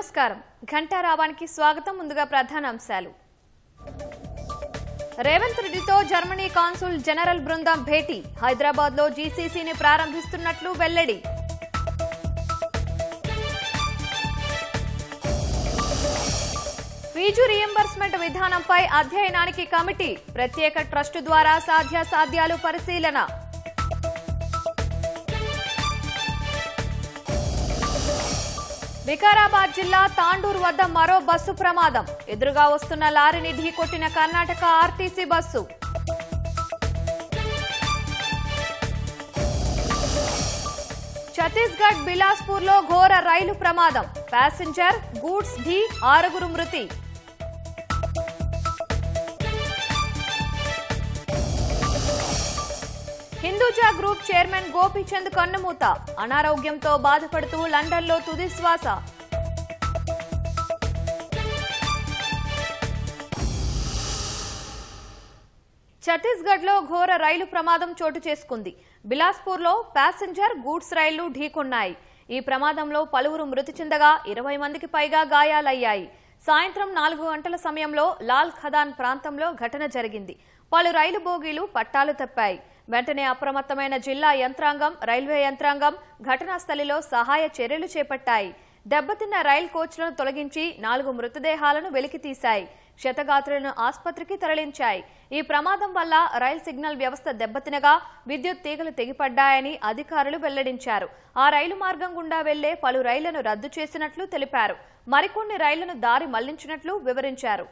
నమస్కారం ఘంటారావానికి స్వాగతం ముందుగా ప్రధాన అంశాలు రేవంత్ రెడ్డితో జర్మనీ కాన్సుల్ జనరల్ బృందం భేటీ హైదరాబాద్లో జీసీసీని ప్రారంభిస్తున్నట్లు వెల్లడి ఫీజు రీయింబర్స్మెంట్ విధానంపై అధ్యయనానికి కమిటీ ప్రత్యేక ట్రస్టు ద్వారా సాధ్యాసాధ్యాలు పరిశీలన వికారాబాద్ జిల్లా తాండూరు వద్ద మరో బస్సు ప్రమాదం ఎదురుగా వస్తున్న లారీని ఢీకొట్టిన కర్ణాటక ఆర్టీసీ బస్సు ఛత్తీస్గఢ్ బిలాస్పూర్లో ఘోర రైలు ప్రమాదం ప్యాసింజర్ గూడ్స్ ఢీ 6 మృతి హిందూజా గ్రూప్ చైర్మన్ గోపీచంద్ కన్నుమూత అనారోగ్యంతో బాధపడుతూ లండన్లో తుది శ్వాస ఛత్తీస్గఢ్లో ఘోర రైలు ప్రమాదం చోటు చేసుకుంది. బిలాస్పూర్లో ప్యాసింజర్ గూడ్స్ రైళ్లు ఢీకొన్నాయి. ఈ ప్రమాదంలో పలువురు మృతి చెందగా 20 మందికి పైగా గాయాలయ్యాయి. సాయంత్రం 4 గంటల సమయంలో లాల్ ఖదాన్ ప్రాంతంలో ఘటన జరిగింది. పలు రైలు బోగీలు పట్టాలు తప్పాయి. వెంటనే అప్రమత్తమైన జిల్లా యంత్రాంగం, రైల్వే యంత్రాంగం ఘటనా స్థలిలో సహాయ చర్యలు చేపట్టాయి. దెబ్బతిన్న రైలు కోచ్లను తొలగించి 4 మృతదేహాలను వెలికితీశాయి. క్షతగాత్రులను ఆసుపత్రికి తరలించాయి. ఈ ప్రమాదం వల్ల రైలు సిగ్నల్ వ్యవస్థ దెబ్బతినగా విద్యుత్ తీగలు తెగిపడ్డాయని అధికారులు వెల్లడించారు. ఆ రైలు మార్గం గుండా వెళ్లే పలు రైళ్లను రద్దు చేసినట్లు తెలిపారు. మరికొన్ని రైళ్లను దారి మళ్లించినట్లు వివరించారు.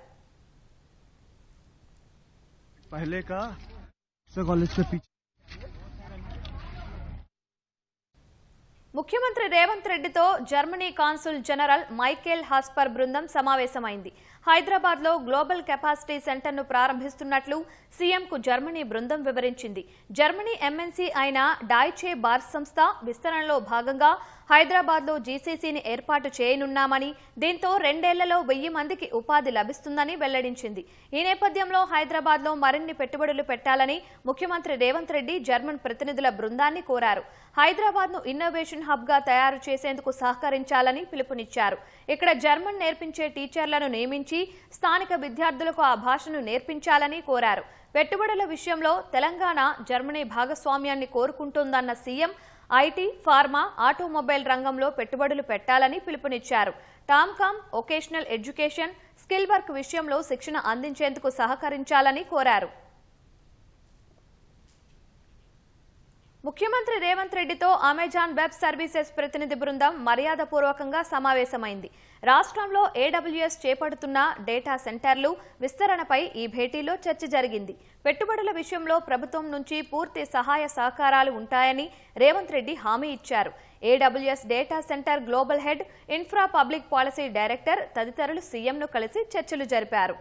ముఖ్యమంత్రి రేవంత్ రెడ్డితో జర్మనీ కాన్సుల్ జనరల్ మైకేల్ హాస్పర్ బృందం సమావేశమైంది. హైదరాబాద్ లో గ్లోబల్ కెపాసిటీ సెంటర్ ను ప్రారంభిస్తున్నట్లు సీఎంకు జర్మనీ బృందం వివరించింది. జర్మనీ ఎంఎన్సీ అయిన డాయిచే బార్స్ సంస్థ విస్తరణలో భాగంగా హైదరాబాద్ లో జీసీసీని ఏర్పాటు చేయనున్నామని, దీంతో 2 ఏళ్లలో 1000 మందికి ఉపాధి లభిస్తుందని వెల్లడించింది. ఈ నేపథ్యంలో హైదరాబాద్ లో మరిన్ని పెట్టుబడులు పెట్టాలని ముఖ్యమంత్రి రేవంత్ రెడ్డి జర్మన్ ప్రతినిధుల బృందాన్ని కోరారు. హైదరాబాద్ ను ఇన్నోవేషన్ హబ్ గా తయారు చేసేందుకు సహకరించాలని పిలుపునిచ్చారు. ఇక్కడ జర్మన్ నేర్పించే టీచర్లను నియమించి స్థానిక విద్యార్థులకు ఆ భాషను నేర్పించాలని కోరారు. పెట్టుబడుల విషయంలో తెలంగాణ జర్మనీ భాగస్వామ్యాన్ని కోరుకుంటోందన్న సీఎం ఐటీ, ఫార్మా, ఆటోమొబైల్ రంగంలో పెట్టుబడులు పెట్టాలని పిలుపునిచ్చారు. TOMCOM, vocational education, skill work విషయంలో శిక్షణ అందించేందుకు సహకరించాలని కోరారు. ముఖ్యమంత్రి రేవంత్ రెడ్డితో అమెజాన్ వెబ్ సర్వీసెస్ ప్రతినిధి బృందం మర్యాదపూర్వకంగా సమావేశమైంది. రాష్ట్రంలో ఏడబ్ల్యూఎస్ చేపడుతున్న డేటా సెంటర్లు విస్తరణపై ఈ భేటీలో చర్చ జరిగింది. పెట్టుబడుల విషయంలో ప్రభుత్వం నుంచి పూర్తి సహాయ సహకారాలు ఉంటాయని రేవంత్ రెడ్డి హామీ ఇచ్చారు. AWS data centre global head, infra public policy director తదితరులు సీఎంను కలిసి చర్చలు జరిపారు.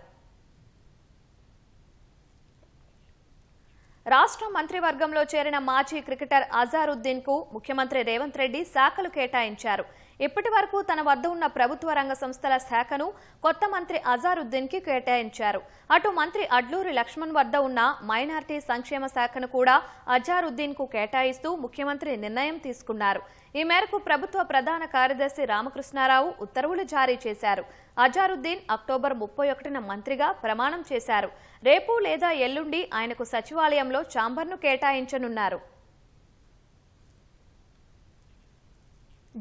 రాష్ట్ర మంత్రివర్గంలో చేరిన మాజీ క్రికెటర్ అజారుద్దీన్ కు ముఖ్యమంత్రి రేవంత్ రెడ్డి శాఖలు కేటాయించారు. ఇప్పటి వరకు తన వద్ద ఉన్న ప్రభుత్వ రంగ సంస్థల శాఖను కొత్త మంత్రి అజారుద్దీన్ కి కేటాయించారు. అటు మంత్రి అడ్లూరి లక్ష్మణ్ వద్ద ఉన్న మైనార్టీ సంక్షేమ శాఖను కూడా అజారుద్దీన్ కు కేటాయిస్తూ ముఖ్యమంత్రి నిర్ణయం తీసుకున్నారు. ఈ మేరకు ప్రభుత్వ ప్రధాన కార్యదర్శి రామకృష్ణారావు ఉత్తర్వులు జారీ చేశారు. అజారుద్దీన్ అక్టోబర్ 31న మంత్రిగా ప్రమాణం చేశారు. రేపు లేదా ఎల్లుండి ఆయనకు సచివాలయంలో ఛాంబర్ను కేటాయించనున్నారు.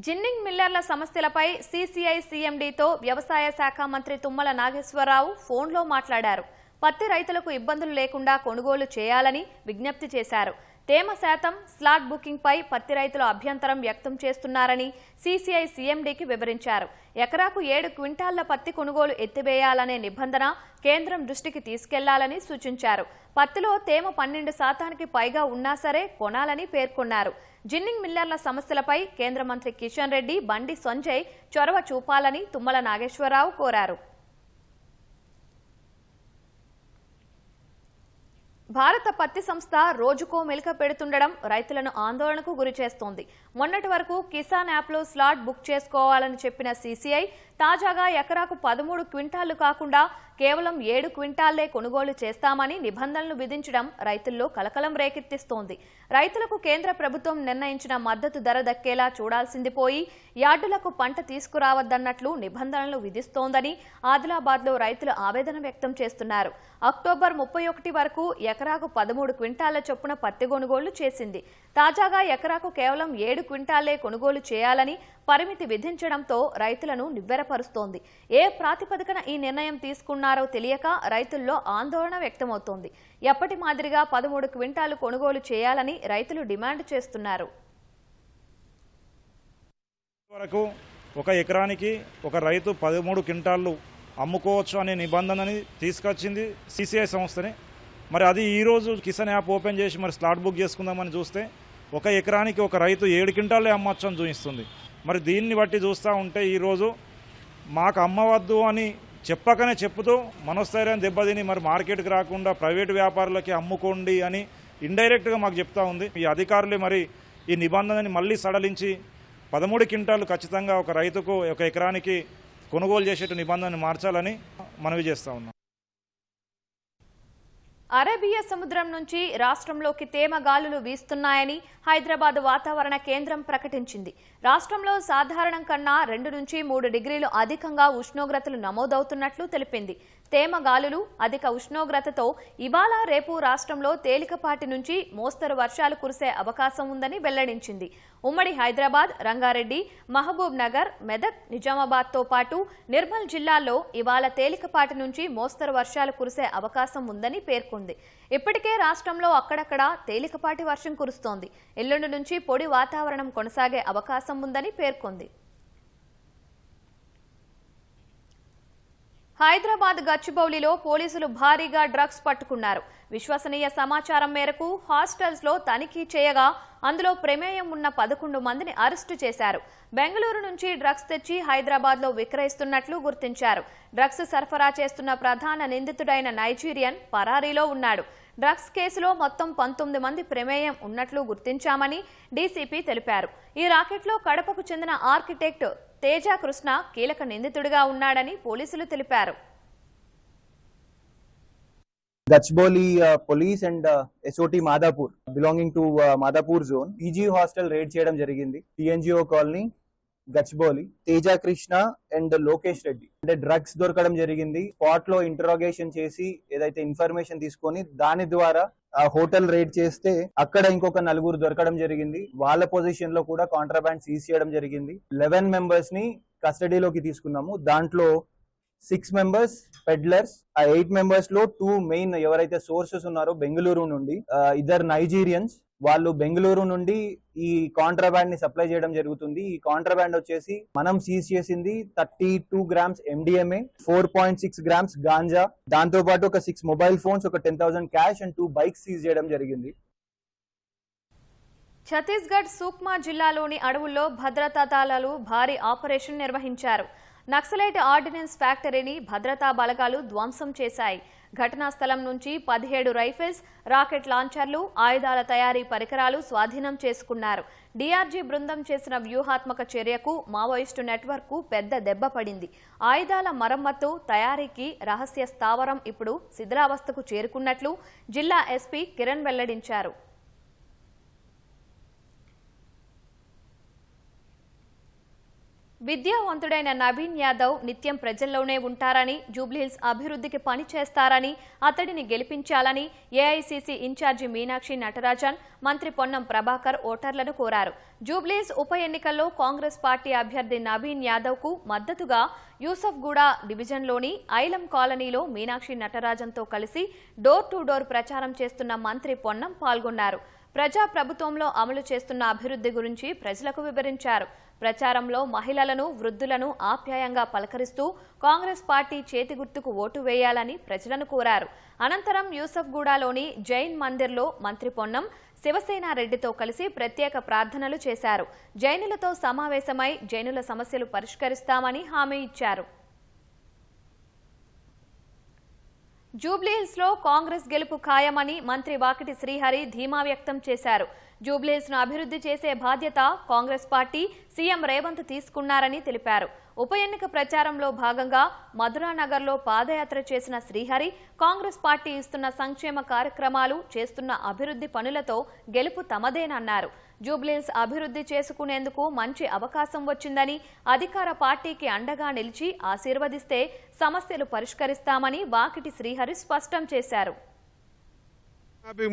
జిన్నింగ్ మిల్లర్ల సమస్యలపై సీసీఐ సీఎండీతో వ్యవసాయ శాఖ మంత్రి తుమ్మల నాగేశ్వరరావు ఫోన్లో మాట్లాడారు. పత్తి రైతులకు ఇబ్బందులు లేకుండా కొనుగోలు చేయాలని విజ్ఞప్తి చేశారు. తేమ శాతం, స్లాట్ బుకింగ్ పై పత్తి రైతులు అభ్యంతరం వ్యక్తం చేస్తున్నారని సీసీఐ సీఎండీకి వివరించారు. ఎకరాకు 7 క్వింటాళ్ల పత్తి కొనుగోలు ఎత్తివేయాలనే నిబంధన కేంద్రం దృష్టికి తీసుకెళ్లాలని సూచించారు. పత్తిలో తేమ 12% పైగా ఉన్నా సరే కొనాలని పేర్కొన్నారు. జిన్నింగ్ మిల్లర్ల సమస్యలపై కేంద్ర మంత్రి కిషన్ రెడ్డి, బండి సంజయ్ చొరవ చూపాలని తుమ్మల నాగేశ్వరరావు కోరారు. భారత పత్తి సంస్థ రోజుకో మెలిక పెడుతుండడం రైతులను ఆందోళనకు గురిచేస్తోంది. మొన్నటి వరకు కిసాన్ యాప్లో స్లాట్ బుక్ చేసుకోవాలని చెప్పిన సీసీఐ తాజాగా ఎకరాకు 13 క్వింటాళ్లు కాకుండా కేవలం 7 క్వింటాళ్లే కొనుగోలు చేస్తామని నిబంధనలు విధించడం రైతుల్లో కలకలం రేకెత్తిస్తోంది. రైతులకు కేంద్ర ప్రభుత్వం నిర్ణయించిన మద్దతు ధర దక్కేలా చూడాల్సింది పోయి యార్డులకు పంట తీసుకురావద్దన్నట్లు నిబంధనలు విధిస్తోందని ఆదిలాబాద్లో రైతులు ఆవేదన వ్యక్తం చేస్తున్నారు. అక్టోబర్ 31 వరకు ఎకరాకు 13 క్వింటాళ్ల చొప్పున పత్తి కొనుగోలు చేసింది. తాజాగా ఎకరాకు కేవలం 7 క్వింటాళ్లే కొనుగోలు చేయాలని పరిమితి విధించడంతో రైతులను నివ్వెరపరుస్తోంది. ఏ ప్రాతిపదికన ఈ నిర్ణయం తీసుకున్నారో తెలియక రైతుల్లో ఆందోళన వ్యక్తమవుతోంది. ఎప్పటి మాదిరిగా 13 క్వింటాలు కొనుగోలు చేయాలని రైతులు డిమాండ్ చేస్తున్నారు. వరకు ఒక ఎకరానికి ఒక రైతు 13 క్వింటాళ్ళు అమ్ముకోవచ్చు అనే నిబంధనని తీసుకొచ్చింది సిసిఐ సంస్థని. మరి అది ఈరోజు కిసాన్ యాప్ ఓపెన్ చేసి మరి స్లాట్ బుక్ చేసుకుందామని చూస్తే ఒక ఎకరానికి ఒక రైతు 7 క్వింటాళ్ళే అమ్మచ్చు అని చూపిస్తుంది. మరి దీన్ని బట్టి చూస్తూ ఉంటే ఈరోజు మాకు అమ్మవద్దు అని చెప్పకనే చెప్పుతూ మనోస్థైర్యం దెబ్బతిని మరి మార్కెట్కి రాకుండా ప్రైవేటు వ్యాపారులకి అమ్ముకోండి అని ఇండైరెక్ట్గా మాకు చెప్తా ఉంది. ఈ అధికారులే మరి ఈ నిబంధనని మళ్ళీ సడలించి 13 క్వింటాలు ఖచ్చితంగా ఒక రైతుకు ఒక ఎకరానికి కొనుగోలు చేసేట నిబంధనని మార్చాలని మనవి చేస్తా ఉన్నాం. అరేబియా సముద్రం నుంచి రాష్ట్రంలోకి తేమ గాలులు వీస్తున్నాయని హైదరాబాద్ వాతావరణ కేంద్రం ప్రకటించింది. రాష్ట్రంలో సాధారణం కన్నా 2 నుంచి 3 డిగ్రీలు అధికంగా ఉష్ణోగ్రతలు నమోదవుతున్నట్లు తెలిపింది. తేమ గాలులు, అధిక ఉష్ణోగ్రతతో ఇవాళ రేపు రాష్ట్రంలో తేలికపాటి నుంచి మోస్తరు వర్షాలు కురిసే అవకాశం ఉందని వెల్లడించింది. ఉమ్మడి హైదరాబాద్, రంగారెడ్డి, మహబూబ్ నగర్, మెదక్, నిజామాబాద్తో పాటు నిర్మల్ జిల్లాల్లో ఇవాళ తేలికపాటి నుంచి మోస్తరు వర్షాలు కురిసే అవకాశం ఉందని పేర్కొంది. ఇప్పటికే రాష్ట్రంలో అక్కడక్కడ తేలికపాటి వర్షం కురుస్తోంది. ఎల్లుండి నుంచి పొడి వాతావరణం కొనసాగే అవకాశం ఉందని పేర్కొంది. హైదరాబాద్ గచ్చిబౌలిలో పోలీసులు భారీగా డ్రగ్స్ పట్టుకున్నారు. విశ్వసనీయ సమాచారం మేరకు హాస్టల్స్ లో తనిఖీ చేయగా అందులో ప్రమేయం ఉన్న 11 మందిని అరెస్టు చేశారు. బెంగళూరు నుంచి డ్రగ్స్ తెచ్చి హైదరాబాద్ లో విక్రయిస్తున్నట్లు గుర్తించారు. డ్రగ్స్ సరఫరా చేస్తున్న ప్రధాన నిందితుడైన నైజీరియన్ పరారీలో ఉన్నాడు. డ్రగ్స్ కేసులో మొత్తం 19 మంది ప్రమేయం ఉన్నట్లు గుర్తించామని డీసీపీ తెలిపారు. ఈ రాకెట్లో కడపకు చెందిన ఆర్కిటెక్ట్ తేజ కృష్ణ కీలక నిందితుడిగా ఉన్నాడని పోలీసులు తెలిపారు. Gachibowli police and SOT Madhapur belonging to Madhapur zone PG hostel raid చేయడం జరిగింది. TNGO colony Gachibowli Teja Krishna and Lokesh Reddy అంటే డ్రగ్స్ దొరకడం జరిగింది. స్పాట్ లో ఇంటరాగేషన్ చేసి ఏదైతే ఇన్ఫర్మేషన్ తీసుకొని దాని ద్వారా హోటల్ రేడ్ చేస్తే అక్కడ ఇంకొక 4 దొరకడం జరిగింది. వాళ్ళ పొజిషన్ లో కూడా కాంట్రాబ్యాండ్ సీజ్ చేయడం జరిగింది. 11 మెంబర్స్ ని కస్టడీలోకి తీసుకున్నాము. దాంట్లో 6 మెంబర్స్ పెడ్లర్స్, ఆ 8 మెంబర్స్ లో 2 మెయిన్ ఎవరైతే సోర్సెస్ ఉన్నారో బెంగళూరు నుండి, 2 నైజీరియన్స్, వాళ్ళు బెంగళూరు నుండి ఈ కాంట్రాబ్యాండ్ ని సప్లై చేయడం జరుగుతుంది. ఈ కాంట్రాబ్యాండ్ వచ్చేసి మనం సీజ్ చేసింది 32 గ్రామ్స్ MDMA, 4.6 గ్రామ్స్ గాంజా, దాంతో పాటు ఒక 6 మొబైల్ ఫోన్స్, ఒక 10,000 క్యాష్ అండ్ 2 బైక్స్ సీజ్ చేయడం జరిగింది. ఛత్తీస్గఢ్ సూక్మా జిల్లాలోని అడవుల్లో భద్రతా దళాలు భారీ ఆపరేషన్ నిర్వహించారు. నక్సలైట్ ఆర్డినెన్స్ ఫ్యాక్టరీని భద్రతా బలగాలు ధ్వంసం చేశాయి. ఘటనా స్థలం నుంచి 17 రైఫిల్స్, రాకెట్ లాంచర్లు, ఆయుధాల తయారీ పరికరాలు స్వాధీనం చేసుకున్నారు. డీఆర్జీ బృందం చేసిన వ్యూహాత్మక చర్యకు మావోయిస్టు నెట్వర్క్ కు పెద్ద దెబ్బ పడింది. ఆయుధాల మరమ్మత్తు, తయారీకి రహస్య స్థావరం ఇప్పుడు శిథిలావస్థకు చేరుకున్నట్లు జిల్లా ఎస్పీ కిరణ్ వెల్లడించారు. విద్యావంతుడైన నవీన్ యాదవ్ నిత్యం ప్రజల్లోనే ఉంటారని, జూబ్లీహిల్స్ అభివృద్ధికి పని చేస్తారని, అతడిని గెలిపించాలని ఏఐసీసీ ఇన్ఛార్జి మీనాక్షి నటరాజన్, మంత్రి పొన్నం ప్రభాకర్ ఓటర్లను కోరారు. జూబ్లీహిల్స్ ఉప ఎన్నికల్లో కాంగ్రెస్ పార్టీ అభ్యర్థి నవీన్ యాదవ్ కు మద్దతుగా యూసఫ్గూడ డివిజన్లోని ఐలం కాలనీలో మీనాక్షి నటరాజన్తో కలిసి డోర్ టు డోర్ ప్రచారం చేస్తున్న మంత్రి పొన్నం పాల్గొన్నారు. ప్రజా ప్రభుత్వంలో అమలు చేస్తున్న అభివృద్ధి గురించి ప్రజలకు వివరించారు. ప్రచారంలో మహిళలను, వృద్ధులను ఆప్యాయంగా పలకరిస్తూ కాంగ్రెస్ పార్టీ చేతి గుర్తుకు ఓటు వేయాలని ప్రజలను కోరారు. అనంతరం యూసఫ్గూడలోని జైన్ మందిర్లో మంత్రి పొన్నం శివసేనారెడ్డితో కలిసి ప్రత్యేక ప్రార్థనలు చేశారు. జైనులతో సమావేశమై జైనుల సమస్యలు పరిష్కరిస్తామని హామీ ఇచ్చారు. జూబ్లీహిల్స్ లో కాంగ్రెస్ గెలుపు ఖాయమని మంత్రి వాకిటి శ్రీహరి ధీమా వ్యక్తం చేశారు. జూబ్లీహిల్స్ ను అభివృద్ధి చేసే బాధ్యత కాంగ్రెస్ పార్టీ సీఎం రేవంత్ తీసుకున్నారని తెలిపారు. ఉప ఎన్నిక ప్రచారంలో భాగంగా మధురానగర్లో పాదయాత్ర చేసిన శ్రీహరి కాంగ్రెస్ పార్టీ ఇస్తున్న సంక్షేమ కార్యక్రమాలు, చేస్తున్న అభివృద్ధి పనులతో గెలుపు తమదేనన్నారు. జూబ్లీహిల్స్ అభివృద్ధి చేసుకునేందుకు మంచి అవకాశం వచ్చిందని, అధికార పార్టీకి అండగా నిలిచి ఆశీర్వదిస్తే సమస్యలు పరిష్కరిస్తామని వాకిటి శ్రీహరి స్పష్టం చేశారు.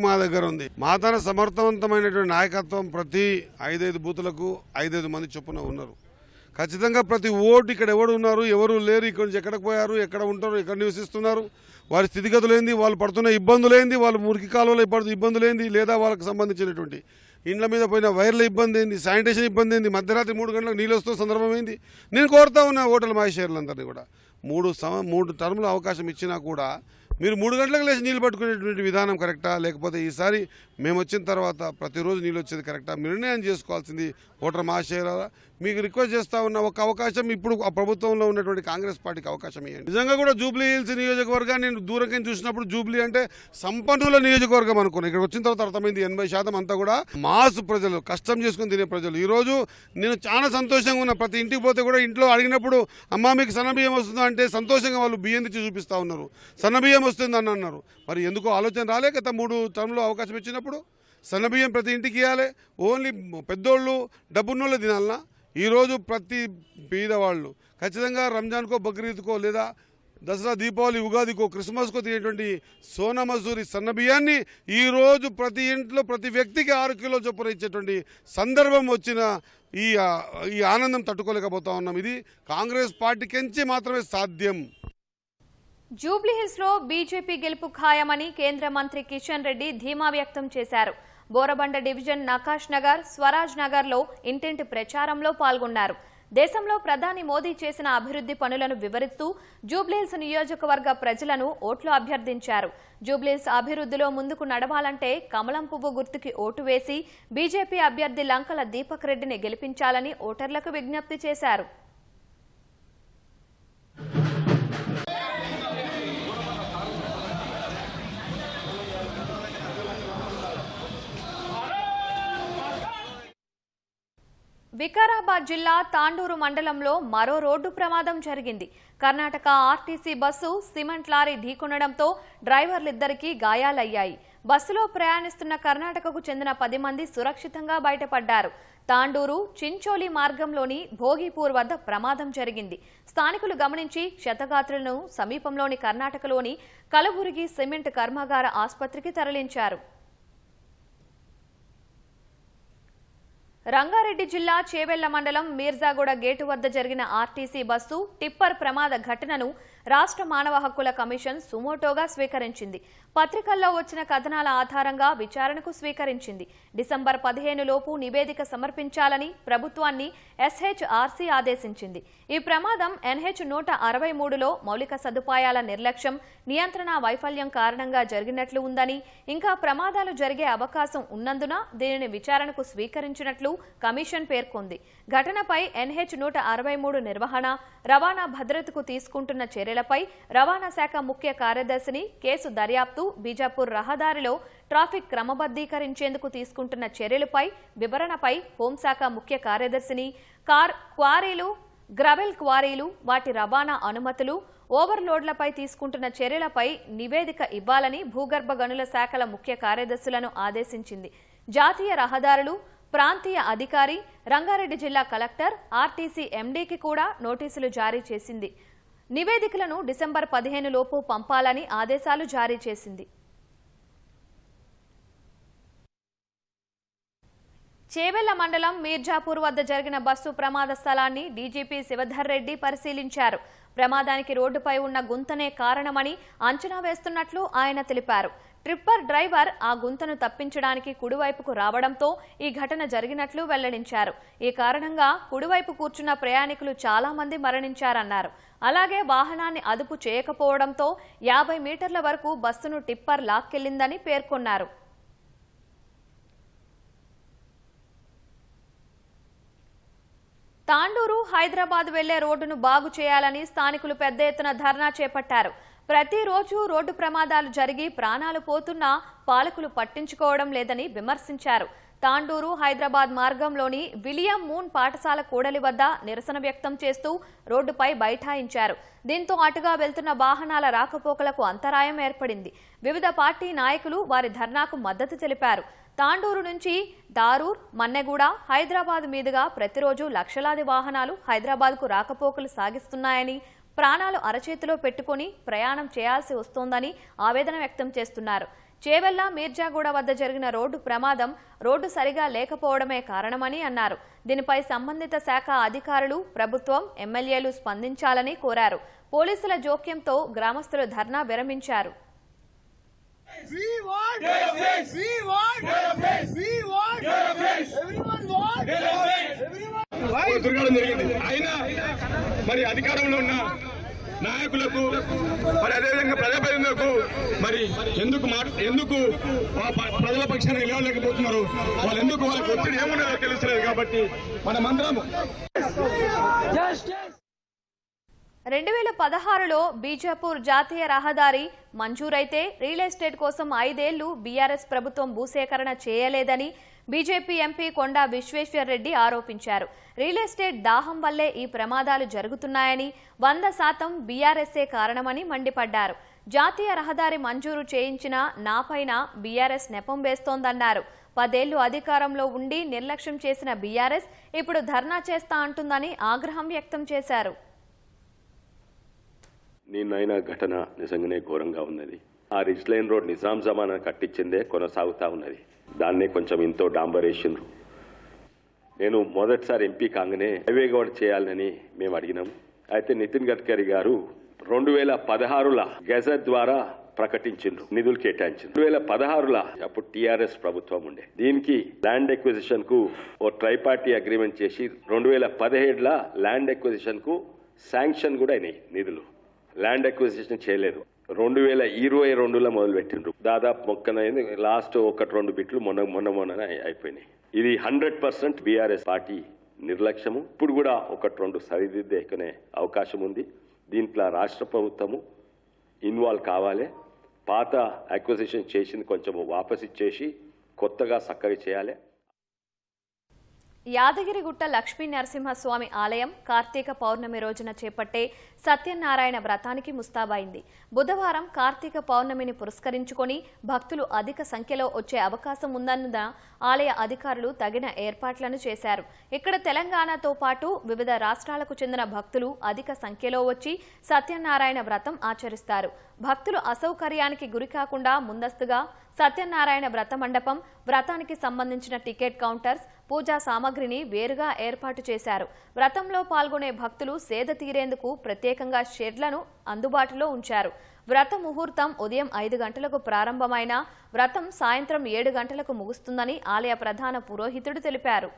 మా దగ్గర ఉంది. మా తన సమర్థవంతమైనటువంటి నాయకత్వం ప్రతి 5 బూతులకు 5 మంది చొప్పున ఉన్నారు. ఖచ్చితంగా ప్రతి ఓటు ఇక్కడ ఎవరు ఉన్నారు, ఎవరు లేరు, ఇక్కడ నుంచి ఎక్కడికి పోయారు, ఎక్కడ ఉంటారు, ఎక్కడ నివసిస్తున్నారు, వారి స్థితిగతులు ఏంది, వాళ్ళు పడుతున్న ఇబ్బందులు ఏంది, వాళ్ళు మురికి కాలువలో ఇబ్బందులు ఏంది, లేదా వాళ్ళకి సంబంధించినటువంటి ఇండ్ల మీద పోయిన వైర్ల ఇబ్బంది ఏంది, శానిటేషన్ ఇబ్బంది ఏంది, మధ్యరాత్రి 3 గంటలకు నీళ్ళు వస్తున్న సందర్భం ఏంది. నేను కోరుతా ఉన్న ఓటర్ల మహేశ్వర్లందరినీ కూడా 3 టర్ముల అవకాశం ఇచ్చినా కూడా మీరు 3 గంటలకు లేచి నీళ్ళు పట్టుకునేటువంటి విధానం కరెక్టా, లేకపోతే ఈసారి మేము వచ్చిన తర్వాత ప్రతిరోజు నీళ్ళు వచ్చేది కరెక్టా, నిర్ణయం చేసుకోవాల్సింది ఓటర్ మహాశయులారా. మీకు రిక్వెస్ట్ చేస్తా ఉన్న ఒక అవకాశం ఇప్పుడు ఆ ప్రభుత్వంలో ఉన్నటువంటి కాంగ్రెస్ పార్టీకి అవకాశం ఇవ్వండి. నిజంగా కూడా జూబ్లీ హిల్స్ నియోజకవర్గాన్ని నేను దూరంగా చూసినప్పుడు జూబ్లీ అంటే సంపన్నుల నియోజకవర్గం అనుకున్నాను. ఇక్కడ వచ్చిన తర్వాత అర్థమైంది 80% అంతా కూడా మాస్ ప్రజలు, కష్టం చేసుకుని తినే ప్రజలు. ఈరోజు నేను చాలా సంతోషంగా ఉన్నా. ప్రతి ఇంటికి పోతే కూడా ఇంట్లో అడిగినప్పుడు అమ్మా మీకు సన్నబియ్యం వస్తుందా అంటే సంతోషంగా వాళ్ళు బియ్యం తెచ్చి చూపిస్తూ ఉన్నారు. సన్నబియ్యం వస్తుంది అని అన్నారు. మరి ఎందుకో ఆలోచన రాలే గత 3 టర్మ్లో అవకాశం ఇచ్చినప్పుడు సన్నబియ్యం ప్రతి ఇంటికి ఇవ్వాలి. ఓన్లీ పెద్దోళ్ళు డబ్బున్నోళ్ళే తినాలన్నా? ఈరోజు ప్రతి పేదవాళ్ళు ఖచ్చితంగా రంజాన్కో, బక్రీద్కో, లేదా దసరా, దీపావళి, ఉగాదికో, క్రిస్మస్కో తినేటువంటి సోనా మసూరి సన్న బియ్యాన్ని ఈరోజు ప్రతి ఇంట్లో ప్రతి వ్యక్తికి 6 కిలోల చొప్పున ఇచ్చేటువంటి సందర్భం వచ్చిన ఈ ఆనందం తట్టుకోలేకపోతా ఉన్నాం. ఇది కాంగ్రెస్ పార్టీకించి మాత్రమే సాధ్యం. జూబ్లీహిల్స్ లో బీజేపీ గెలుపు ఖాయమని కేంద్ర మంత్రి కిషన్ రెడ్డి ధీమా వ్యక్తం చేశారు. బోరబండ డివిజన్ నకాష్ నగర్, స్వరాజ్ నగర్ లో ఇంటింటి ప్రచారంలో పాల్గొన్నారు. దేశంలో ప్రధాని మోదీ చేసిన అభివృద్ధి పనులను వివరిస్తూ జూబ్లీహిల్స్ నియోజకవర్గ ప్రజలను ఓట్లు అభ్యర్థించారు. జూబ్లీహిల్స్ అభివృద్ధిలో ముందుకు నడవాలంటే కమలం పువ్వు గుర్తుకి ఓటు వేసి బీజేపీ అభ్యర్థి లంకల దీపక్ రెడ్డిని గెలిపించాలని ఓటర్లకు విజ్ఞప్తి చేశారు. వికారాబాద్ జిల్లా తాండూరు మండలంలో మరో రోడ్డు ప్రమాదం జరిగింది. Karnataka RTC bus cement lorry ఢీకొనడంతో డ్రైవర్లిద్దరికీ గాయాలయ్యాయి. బస్సులో ప్రయాణిస్తున్న కర్ణాటకకు చెందిన 10 మంది సురక్షితంగా బయటపడ్డారు. తాండూరు చించోలి మార్గంలోని భోగిపూర్ వద్ద ప్రమాదం జరిగింది. స్థానికులు గమనించి క్షతగాత్రులను సమీపంలోని కర్ణాటకలోని కలబుర్గి సిమెంట్ కర్మాగార ఆసుపత్రికి తరలించారు. రంగారెడ్డి జిల్లా చేవెళ్ల మండలం మీర్జాగూడ గేటు వద్ద జరిగిన ఆర్టీసీ బస్సు టిప్పర్ ప్రమాద ఘటనను రాష్ట్ర మానవ హక్కుల కమిషన్ సుమోటోగా స్వీకరించింది. పత్రికల్లో వచ్చిన కథనాల ఆధారంగా విచారణకు స్వీకరించింది. డిసెంబర్ 15 లోపు నివేదిక సమర్పించాలని ప్రభుత్వాన్ని ఎస్హెచ్ఆర్సీ ఆదేశించింది. ఈ ప్రమాదం NH-163లో మౌలిక సదుపాయాల నిర్లక్ష్యం, నియంత్రణ వైఫల్యం కారణంగా జరిగినట్లు ఉందని, ఇంకా ప్రమాదాలు జరిగే అవకాశం ఉన్నందున దీనిని విచారణకు స్వీకరించినట్లు కమిషన్ పేర్కొంది. ఘటనపై NH-163 నిర్వహణ, రవాణా భద్రతకు తీసుకుంటున్న చర్యలపై రవాణా శాఖ ముఖ్య కార్యదర్శిని, కేసు దర్యాప్తు, బీజాపూర్ రహదారిలో ట్రాఫిక్ క్రమబద్దీకరించేందుకు తీసుకుంటున్న చర్యలపై వివరణపై హోంశాఖ ముఖ్య కార్యదర్శిని, క్వారీలు, గ్రవెల్ క్వారీలు, వాటి రవాణా అనుమతులు, ఓవర్లోడ్లపై తీసుకుంటున్న చర్యలపై నివేదిక ఇవ్వాలని భూగర్భ గనుల శాఖల ముఖ్య కార్యదర్శులను ఆదేశించింది. జాతీయ రహదారులు ప్రాంతీయ అధికారి, రంగారెడ్డి జిల్లా కలెక్టర్, ఆర్టీసీ ఎండీకి కూడా నోటీసులు జారీ చేసింది. నివేదికలను డిసెంబర్ 15 లోపు పంపాలని ఆదేశాలు జారీ చేసింది. చేవెళ్ల మండలం మీర్జాపూర్ వద్ద జరిగిన బస్సు ప్రమాద స్థలాన్ని డీజీపీ శివధర్ రెడ్డి పరిశీలించారు. ప్రమాదానికి రోడ్డుపై ఉన్న గుంతనే కారణమని అంచనా వేస్తున్నట్లు ఆయన తెలిపారు. ట్రిప్పర్ డ్రైవర్ ఆ గుంతను తప్పించడానికి కుడివైపుకు రావడంతో ఈ ఘటన జరిగినట్లు వెల్లడించారు. ఈ కారణంగా కుడివైపు కూర్చున్న ప్రయాణికులు చాలా మంది మరణించారన్నారు. అలాగే వాహనాన్ని అదుపు చేయకపోవడంతో 50 మీటర్ల వరకు బస్సును టిప్పర్ లాక్కెళ్లిందని పేర్కొన్నారు. తాండూరు హైదరాబాద్ వెళ్లే రోడ్డును బాగు చేయాలని స్థానికులు పెద్ద ఎత్తున ధర్నా చేపట్టారు. ప్రతిరోజు రోడ్డు ప్రమాదాలు జరిగి ప్రాణాలు పోతున్నా పాలకులు పట్టించుకోవడం లేదని విమర్శించారు. తాండూరు హైదరాబాద్ మార్గంలోని విలియం మూన్ పాఠశాల కూడలి వద్ద నిరసన వ్యక్తం చేస్తూ రోడ్డుపై బైఠాయించారు. దీంతో అటుగా వెళ్తున్న వాహనాల రాకపోకలకు అంతరాయం ఏర్పడింది. వివిధ పార్టీ నాయకులు వారి ధర్నాకు మద్దతు తెలిపారు. తాండూరు నుంచి దారూర్, మన్నెగూడ, హైదరాబాద్ మీదుగా ప్రతిరోజు లక్షలాది వాహనాలు హైదరాబాద్కు రాకపోకలు సాగిస్తున్నాయని, ప్రాణాలు అరచేతిలో పెట్టుకుని ప్రయాణం చేయాల్సి వస్తోందని ఆవేదన వ్యక్తం చేస్తున్నారు. చేవెళ్ల మీర్జాగూడ వద్ద జరిగిన రోడ్డు ప్రమాదం రోడ్డు సరిగా లేకపోవడమే కారణమని అన్నారు. దీనిపై సంబంధిత శాఖ అధికారులు, ప్రభుత్వం, ఎమ్మెల్యేలు స్పందించాలని కోరారు. పోలీసుల జోక్యంతో గ్రామస్తులు ధర్నా విరమించారు. దుర్ఘటన జరిగింది. అయినా మరి అధికారంలో ఉన్న నాయకులకు మరి అదేవిధంగా ప్రజాప్రతినిధులకు మరి ఎందుకు ప్రజల పక్షాన నిలవలేకపోతున్నారు, వాళ్ళు ఎందుకు వాళ్ళకి ఒత్తిడి ఏముండదో తెలుస్తలేదు. కాబట్టి మనమందరం 2016లో బీజాపూర్ జాతీయ రహదారి మంజూరైతే రియల్ ఎస్టేట్ కోసం 5 ఏళ్లు బీఆర్ఎస్ ప్రభుత్వం భూసేకరణ చేయలేదని బీజేపీ ఎంపీ కొండా విశ్వేశ్వర్ రెడ్డి ఆరోపించారు. రియల్ ఎస్టేట్ దాహం వల్లే ఈ ప్రమాదాలు జరుగుతున్నాయని, 100% బీఆర్ఎస్ఏ కారణమని మండిపడ్డారు. జాతీయ రహదారి మంజూరు చేయించిన నాపైన బీఆర్ఎస్ నెపం వేస్తోందన్నారు. 10 ఏళ్లు అధికారంలో ఉండి నిర్లక్ష్యం చేసిన బీఆర్ఎస్ ఇప్పుడు ధర్నా చేస్తా అంటుందని ఆగ్రహం వ్యక్తం చేశారు. నిన్నైన ఘటన నిజంగానే ఘోరంగా ఉన్నది. ఆ రిచ్ లైన్ రోడ్ నిజాం జమానా కట్టించిందే కొనసాగుతా ఉన్నది. దాన్నే కొంచెం ఇంతో డాంబరేషన్లు. నేను మొదటిసారి ఎంపీ కాగానే హైవే కూడా చేయాలని మేము అడిగినాం. అయితే నితిన్ గడ్కరీ గారు 2016లో గెజెట్ ద్వారా ప్రకటించిండ్రు, నిధులు కేటాయించిండ్రు. 2016లో అప్పుడు టీఆర్ఎస్ ప్రభుత్వం ఉండే. దీనికి ల్యాండ్ ఎక్విజిషన్ కు ఓ ట్రైపార్టీ అగ్రిమెంట్ చేసి 2017లో ల్యాండ్ ఎక్విజిషన్ కు శాంక్షన్ కూడా అయినాయి నిధులు. ల్యాండ్ ఎక్విజిషన్ చేయలేదు. 2022లో మొదలు పెట్టిండ్రు. దాదాపు మొక్కనైంది. లాస్ట్ 1-2 బిట్లు మొన్న అయిపోయినాయి. ఇది 100% బీఆర్ఎస్ పార్టీ నిర్లక్ష్యము. ఇప్పుడు కూడా 1-2 సరిదిద్దుకునే అవకాశం ఉంది. దీంట్లో రాష్ట్ర ప్రభుత్వము ఇన్వాల్వ్ కావాలి. పాత అక్విజిషన్ చేసింది కొంచెం వాపసు ఇచ్చేసి కొత్తగా చక్కగా చేయాలి. యాదగిరిగుట్ట లక్ష్మీ నరసింహస్వామి ఆలయం కార్తీక పౌర్ణమి రోజున చేపట్టే సత్యనారాయణ వ్రతానికి ముస్తాబైంది. బుధవారం కార్తీక పౌర్ణమిని పురస్కరించుకొని భక్తులు అధిక సంఖ్యలో వచ్చే అవకాశం ఉందన్న ఆలయ అధికారులు తగిన ఏర్పాట్లను చేశారు. ఇక్కడ తెలంగాణతో పాటు వివిధ రాష్ట్రాలకు చెందిన భక్తులు అధిక సంఖ్యలో వచ్చి సత్యనారాయణ వ్రతం ఆచరిస్తారు. భక్తులు అసౌకర్యానికి గురికాకుండా ముందస్తుగా సత్యనారాయణ వ్రత మండపం, వ్రతానికి సంబంధించిన టికెట్ కౌంటర్స్, పూజా సామగ్రిని వేరుగా ఏర్పాటు చేశారు. వ్రతంలో పాల్గొనే భక్తులు సేద తీరేందుకు ప్రత్యేకంగా షెడ్లను అందుబాటులో ఉంచారు. వ్రత ముహూర్తం ఉదయం 5 గంటలకు ప్రారంభమైన వ్రతం సాయంత్రం 7 గంటలకు ముగుస్తుందని ఆలయ ప్రధాన పురోహితుడు తెలిపారు.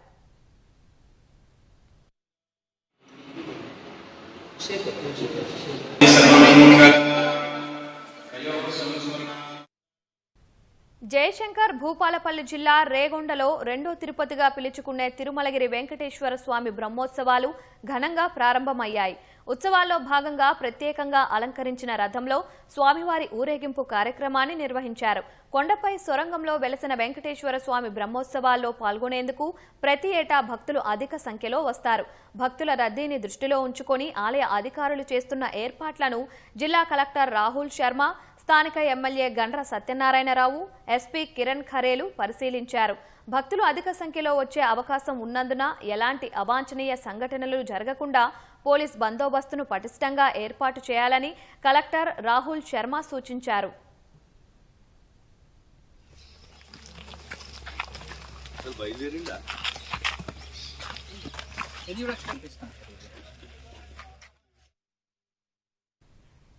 జయశంకర్ భూపాలపల్లి జిల్లా రేగొండలో రెండో తిరుపతిగా పిలుచుకునే తిరుమలగిరి వెంకటేశ్వర స్వామి బ్రహ్మోత్సవాలు ఘనంగా ప్రారంభమయ్యాయి. ఉత్సవాల్లో భాగంగా ప్రత్యేకంగా అలంకరించిన రథంలో స్వామివారి ఊరేగింపు కార్యక్రమాన్ని నిర్వహించారు. కొండపై సొరంగంలో వెలసిన వెంకటేశ్వర స్వామి బ్రహ్మోత్సవాల్లో పాల్గొనేందుకు ప్రతి ఏటా భక్తులు అధిక సంఖ్యలో వస్తారు. భక్తుల రద్దీని దృష్టిలో ఉంచుకొని ఆలయ అధికారులు చేస్తున్న ఏర్పాట్లను జిల్లా కలెక్టర్ రాహుల్ శర్మ, స్థానిక ఎమ్మెల్యే గండ్ర సత్యనారాయణరావు, ఎస్పీ కిరణ్ ఖరేలు పరిశీలించారు. భక్తులు అధిక సంఖ్యలో వచ్చే అవకాశం ఉన్నందున ఎలాంటి అవాంఛనీయ సంఘటనలు జరగకుండా పోలీస్ బందోబస్తును పటిష్టంగా ఏర్పాటు చేయాలని కలెక్టర్ రాహుల్ శర్మ సూచించారు.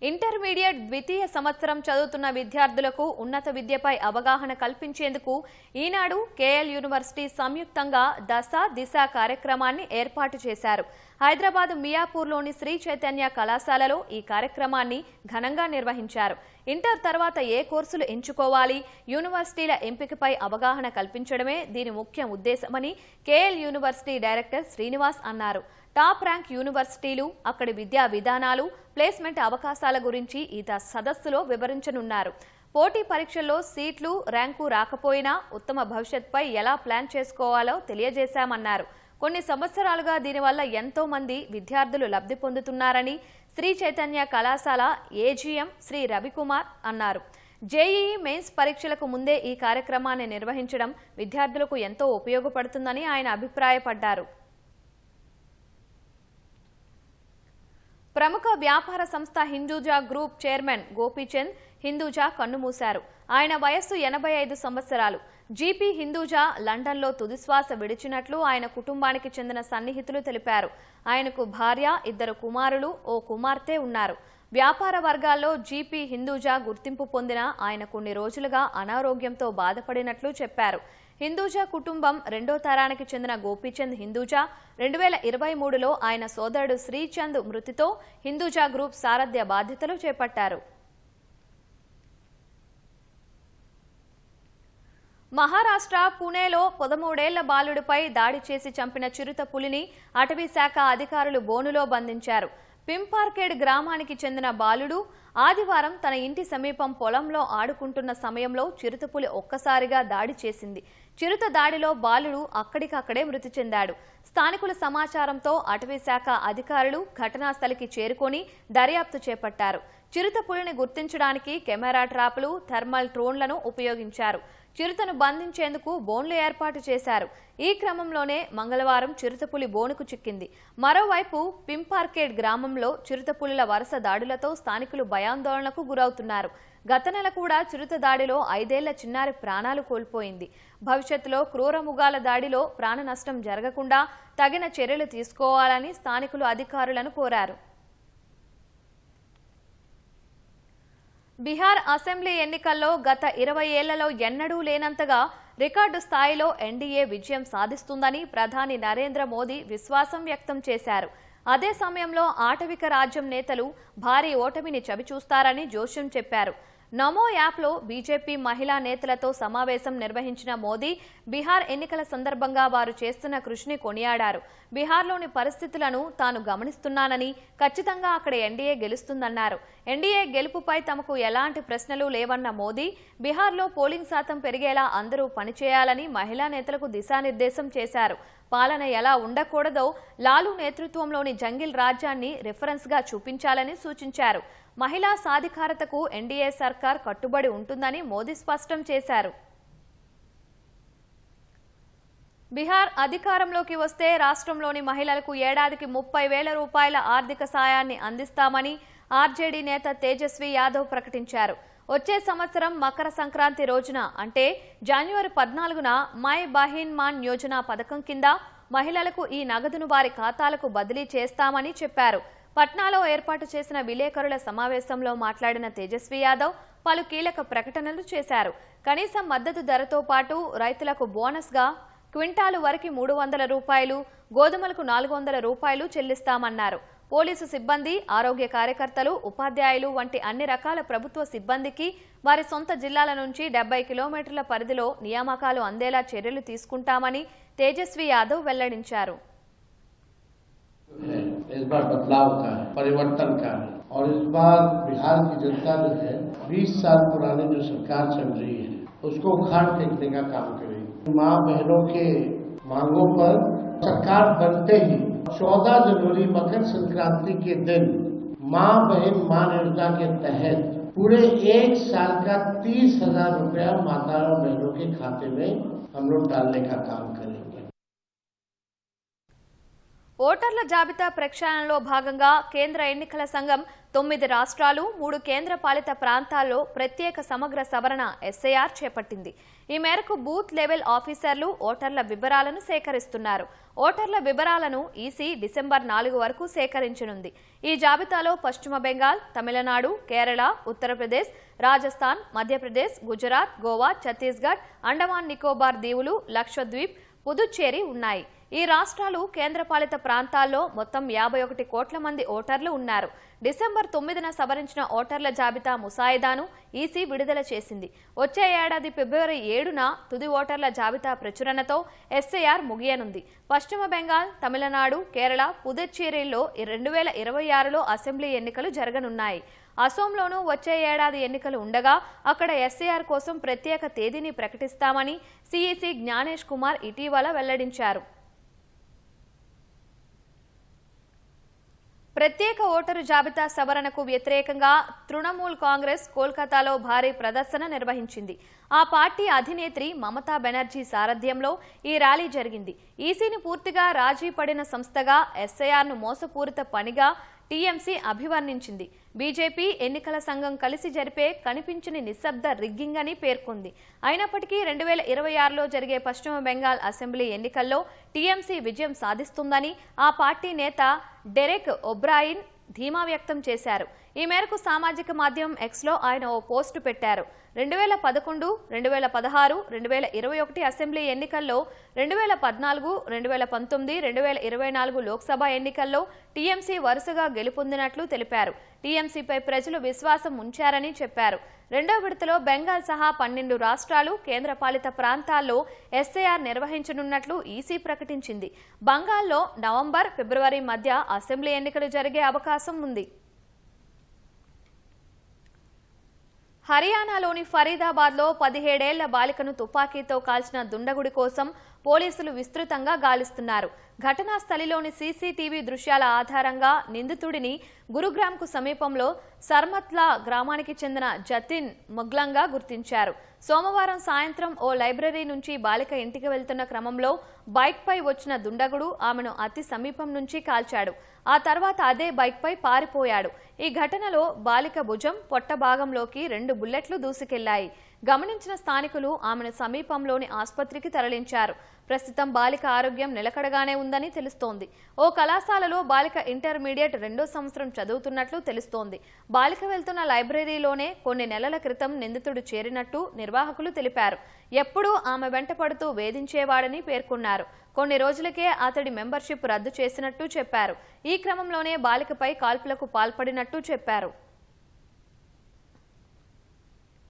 ఇంటర్మీడియట్ ద్వితీయ సంవత్సరం చదువుతున్న విద్యార్థులకు ఉన్నత విద్యపై అవగాహన కల్పించేందుకు ఈనాడు కేఎల్ యూనివర్సిటీ సంయుక్తంగా దశ దిశ కార్యక్రమాన్ని ఏర్పాటు చేశారు. హైదరాబాద్ మియాపూర్లోని శ్రీ చైతన్య కళాశాలలో ఈ కార్యక్రమాన్ని ఘనంగా నిర్వహించారు. ఇంటర్ తర్వాత ఏ కోర్సులు ఎంచుకోవాలి, యూనివర్సిటీల ఎంపికపై అవగాహన కల్పించడమే దీని ముఖ్య ఉద్దేశమని కేఎల్ యూనివర్సిటీ డైరెక్టర్ శ్రీనివాస్ అన్నారు. టాప్ ర్యాంక్ యూనివర్సిటీలు, అక్కడి విద్యా విధానాలు, ప్లేస్మెంట్ అవకాశాల గురించి ఈ సదస్సులో వివరించనున్నారు. పోటీ పరీక్షల్లో సీట్లు, ర్యాంకు రాకపోయినా ఉత్తమ భవిష్యత్పై ఎలా ప్లాన్ చేసుకోవాలో తెలియజేశామన్నారు. కొన్ని సంవత్సరాలుగా దీనివల్ల ఎంతో మంది విద్యార్థులు లబ్ధి పొందుతున్నారని శ్రీ చైతన్య కళాశాల ఏజీఎం శ్రీ రవికుమార్ అన్నారు. జేఈఈ మెయిన్స్ పరీక్షలకు ముందే ఈ కార్యక్రమాన్ని నిర్వహించడం విద్యార్థులకు ఎంతో ఉపయోగపడుతుందని ఆయన అభిప్రాయపడ్డారు. ప్రముఖ వ్యాపార సంస్థ హిందూజా గ్రూప్ చైర్మన్ గోపీచంద్ హిందూజా కన్నుమూశారు. ఆయన వయస్సు 85 సంవత్సరాలు. జీపీ హిందూజా లండన్లో తుదిశ్వాస విడిచినట్లు ఆయన కుటుంబానికి చెందిన సన్నిహితులు తెలిపారు. ఆయనకు భార్య, 2 కుమారులు, ఓ కుమార్తె ఉన్నారు. వ్యాపార వర్గాల్లో జీపీ హిందూజా గుర్తింపు పొందిన ఆయన కొన్ని రోజులుగా అనారోగ్యంతో బాధపడినట్లు చెప్పారు. హిందూజా కుటుంబం 2వ తరానికి చెందిన గోపీచంద్ హిందూజా 2023లో ఆయన సోదరుడు శ్రీచంద్ మృతితో హిందూజా గ్రూప్ సారథ్య బాధ్యతలు చేపట్టారు. మహారాష్ట్ర పుణేలో 13 ఏళ్ల బాలుడిపై దాడి చేసి చంపిన చిరుత పులిని అటవీ శాఖ అధికారులు బోనులో బంధించారు. పింపార్కేడ్ గ్రామానికి చెందిన బాలుడు ఆదివారం తన ఇంటి సమీపం పొలంలో ఆడుకుంటున్న సమయంలో చిరుతపులి ఒక్కసారిగా దాడి చేసింది. చిరుత దాడిలో బాలుడు అక్కడికక్కడే మృతి చెందాడు. స్థానికుల సమాచారంతో అటవీ శాఖ అధికారులు ఘటనా స్థలికి చేరుకొని దర్యాప్తు చేపట్టారు. చిరుతపులిని గుర్తించడానికి కెమెరా ట్రాపులు, థర్మల్ డ్రోన్లను ఉపయోగించారు. చిరుతను బంధించేందుకు బోన్లు ఏర్పాటు చేశారు. ఈ క్రమంలోనే మంగళవారం చిరుతపులి బోనుకు చిక్కింది. మరోవైపు పింపార్కేడ్ గ్రామంలో చిరుతపులుల వరుస దాడులతో స్థానికులు భయాందోళనకు గురవుతున్నారు. గత నెల కూడా చిరుత దాడిలో 5 ఏళ్ల చిన్నారి ప్రాణాలు కోల్పోయింది. భవిష్యత్తులో క్రూర మృగాల దాడిలో ప్రాణ నష్టం జరగకుండా తగిన చర్యలు తీసుకోవాలని స్థానికులు అధికారులను కోరారు. బీహార్ అసెంబ్లీ ఎన్నికల్లో గత 20 ఏళ్లలో ఎన్నడూ లేనంతగా రికార్డు స్థాయిలో ఎన్డీఏ విజయం సాధిస్తుందని ప్రధాని నరేంద్ర మోదీ విశ్వాసం వ్యక్తం చేశారు. అదే సమయంలో ఆటవిక రాజ్యం నేతలు భారీ ఓటమిని చవిచూస్తారని జోస్యం చెప్పారు. నమో యాప్లో బీజేపీ మహిళా నేతలతో సమావేశం నిర్వహించిన మోదీ బీహార్ ఎన్నికల సందర్భంగా వారు చేస్తున్న కృషిని కొనియాడారు. బీహార్లోని పరిస్థితులను తాను గమనిస్తున్నానని, ఖచ్చితంగా అక్కడ ఎన్డీఏ గెలుస్తుందన్నారు. ఎన్డీఏ గెలుపుపై తమకు ఎలాంటి ప్రశ్నలు లేవన్న మోదీ బీహార్లో పోలింగ్ శాతం పెరిగేలా అందరూ పనిచేయాలని మహిళా నేతలకు దిశానిర్దేశం చేశారు. పాలన ఎలా ఉండకూడదో లాలూ నేతృత్వంలోని జంగిల్ రాజ్యాన్ని రిఫరెన్స్గా చూపించాలని సూచించారు. మహిళా సాధికారతకు ఎన్డీఏ సర్కార్ కట్టుబడి ఉంటుందని మోదీ స్పష్టం చేశారు. బీహార్ అధికారంలోకి వస్తే రాష్ట్రంలోని మహిళలకు ఏడాదికి 30,000 రూపాయల ఆర్థిక సాయాన్ని అందిస్తామని ఆర్జేడీ నేత తేజస్వి యాదవ్ ప్రకటించారు. వచ్చే సంవత్సరం మకర సంక్రాంతి రోజున అంటే జనవరి 14న మై బహిన్ మాన్ యోజన పథకం కింద మహిళలకు ఈ నగదును వారి ఖాతాలకు బదిలీ చేస్తామని చెప్పారు. పట్నాలో ఏర్పాటు చేసిన విలేకరుల సమావేశంలో మాట్లాడిన తేజస్వి యాదవ్ పలు కీలక ప్రకటనలు చేశారు. కనీస మద్దతు ధరతో పాటు రైతులకు బోనస్గా క్వింటాలు వరకు 300 రూపాయలు, గోధుమలకు 400 రూపాయలు చెల్లిస్తామన్నారు. పోలీసు సిబ్బంది, ఆరోగ్య కార్యకర్తలు, ఉపాధ్యాయులు వంటి అన్ని రకాల ప్రభుత్వ సిబ్బందికి వారి సొంత జిల్లాల నుంచి 70 కిలోమీటర్ల పరిధిలో నియామకాలు అందేలా చర్యలు తీసుకుంటామని తేజస్వి యాదవ్ వెల్లడించారు. इस बार बदलाव का है, परिवर्तन का है और इस बार बिहार की जनता जो है 20 साल पुरानी जो सरकार चल रही है उसको उखाड़ फेंकने का काम करेगी। माँ बहनों के मांगों पर सरकार बनते ही 14 जनवरी मकर संक्रांति के दिन माँ बहन मान योजना के तहत पूरे 1 साल का 30,000 रुपया माता और बहनों के खाते में हम लोग डालने का काम करेंगे। ఓటర్ల జాబితా ప్రక్షాళనలో భాగంగా కేంద్ర ఎన్నికల సంఘం 9 రాష్ట్రాలు, 3 కేంద్ర పాలిత ప్రాంతాల్లో ప్రత్యేక సమగ్ర సవరణ ఎస్ఐఆర్ చేపట్టింది. ఈ మేరకు బూత్ లెవెల్ ఆఫీసర్లు ఓటర్ల వివరాలను సేకరిస్తున్నారు. ఓటర్ల వివరాలను ఈసీ డిసెంబర్ 4 వరకు సేకరించనుంది. ఈ జాబితాలో పశ్చిమ బెంగాల్, తమిళనాడు, కేరళ, ఉత్తరప్రదేశ్, రాజస్థాన్, మధ్యప్రదేశ్, గుజరాత్, గోవా, ఛత్తీస్గఢ్, అండమాన్ నికోబార్ దీవులు, లక్షద్వీప్, పుదుచ్చేరి ఉన్నాయి. ఈ రాష్ట్రాలు కేంద్రపాలిత ప్రాంతాల్లో మొత్తం 51 కోట్ల మంది ఓటర్లు ఉన్నారు. డిసెంబర్ 9న సవరించిన ఓటర్ల జాబితా ముసాయిదాను ఈసీ విడుదల చేసింది. వచ్చే ఏడాది ఫిబ్రవరి 7న తుది ఓటర్ల జాబితా ప్రచురణతో ఎస్ఐఆర్ ముగియనుంది. పశ్చిమ బెంగాల్, తమిళనాడు, కేరళ, పుదుచ్చేరిల్లో 2026లో అసెంబ్లీ ఎన్నికలు జరగనున్నాయి. అసోంలోనూ వచ్చే ఏడాది ఎన్నికలు ఉండగా అక్కడ ఎస్ఐఆర్ కోసం ప్రత్యేక తేదీని ప్రకటిస్తామని సిఈసి జ్ఞానేష్ కుమార్ ఇటీవల వెల్లడించారు. ప్రత్యేక ఓటరు జాబితా సవరణకు వ్యతిరేకంగా తృణమూల్ కాంగ్రెస్ కోల్కతాలో భారీ ప్రదర్శన నిర్వహించింది. ఆ పార్టీ అధినేత్రి మమతా బెనర్జీ సారథ్యంలో ఈ ర్యాలీ జరిగింది. ఈసీని పూర్తిగా రాజీ పడిన సంస్థగా, ఎస్ఐఆర్ను మోసపూరిత పనిగా టీఎంసీ అభివర్ణించింది. బీజేపీ ఎన్నికల సంఘం కలిసి జరిపే కనిపించని నిశ్శబ్ద రిగ్గింగ్ అని పేర్కొంది. అయినప్పటికీ 2026లో జరిగే పశ్చిమ బెంగాల్ అసెంబ్లీ ఎన్నికల్లో టీఎంసీ విజయం సాధిస్తుందని ఆ పార్టీ నేత డెరెక్ ఒబ్రాయిన్ ధీమా వ్యక్తం చేశారు. ఈ మేరకు సామాజిక మాధ్యమం ఎక్స్లో ఆయన ఓ పోస్టు పెట్టారు. 2011, 2016, 2021 అసెంబ్లీ ఎన్నికల్లో, 2014, 2019, 2024 లోక్సభ ఎన్నికల్లో టీఎంసీ వరుసగా గెలుపొందినట్లు తెలిపారు. టీఎంసీపై ప్రజలు విశ్వాసం ఉంచారని చెప్పారు. రెండో విడతలో బెంగాల్ సహా 12 రాష్ట్రాలు, కేంద్రపాలిత ప్రాంతాల్లో ఎస్ఐఆర్ నిర్వహించనున్నట్లు ఈసీ ప్రకటించింది. బంగాల్లో నవంబర్, ఫిబ్రవరి మధ్య అసెంబ్లీ ఎన్నికలు జరిగే అవకాశం ఉంది. హర్యానాలోని ఫరీదాబాద్లో 17 ఏళ్ల బాలికను తుపాకీతో కాల్చిన దుండగుడి కోసం పోలీసులు విస్తృతంగా గాలిస్తున్నారు. ఘటనా స్థలిలోని సీసీటీవీ దృశ్యాల ఆధారంగా నిందితుడిని గురుగ్రామ్కు సమీపంలో సర్మత్లా గ్రామానికి చెందిన జతిన్ ముగ్లంగా గుర్తించారు. సోమవారం సాయంత్రం ఓ లైబ్రరీ నుంచి బాలిక ఇంటికి వెళ్తున్న క్రమంలో బైక్పై వచ్చిన దుండగుడు ఆమెను అతి సమీపం నుంచి కాల్చాడు. ఆ తర్వాత అదే బైక్పై పారిపోయాడు. ఈ ఘటనలో బాలిక భుజం, పొట్ట భాగంలోకి 2 బుల్లెట్లు దూసుకెళ్లాయి. గమనించిన స్థానికులు ఆమెను సమీపంలోని ఆసుపత్రికి తరలించారు. ప్రస్తుతం బాలిక ఆరోగ్యం నిలకడగానే ఉందని తెలుస్తోంది. ఓ కళాశాలలో బాలిక ఇంటర్మీడియట్ 2వ సంవత్సరం చదువుతున్నట్లు తెలుస్తోంది. బాలిక వెళ్తున్న లైబ్రరీలోనే కొన్ని నెలల క్రితం నిందితుడు చేరినట్టు నిర్వాహకులు తెలిపారు. ఎప్పుడూ ఆమె వెంట పడుతూ వేధించేవాడని పేర్కొన్నారు. కొన్ని రోజులకే అతడి మెంబర్షిప్ రద్దు చేసినట్టు చెప్పారు. ఈ క్రమంలోనే బాలికపై కాల్పులకు పాల్పడినట్టు చెప్పారు.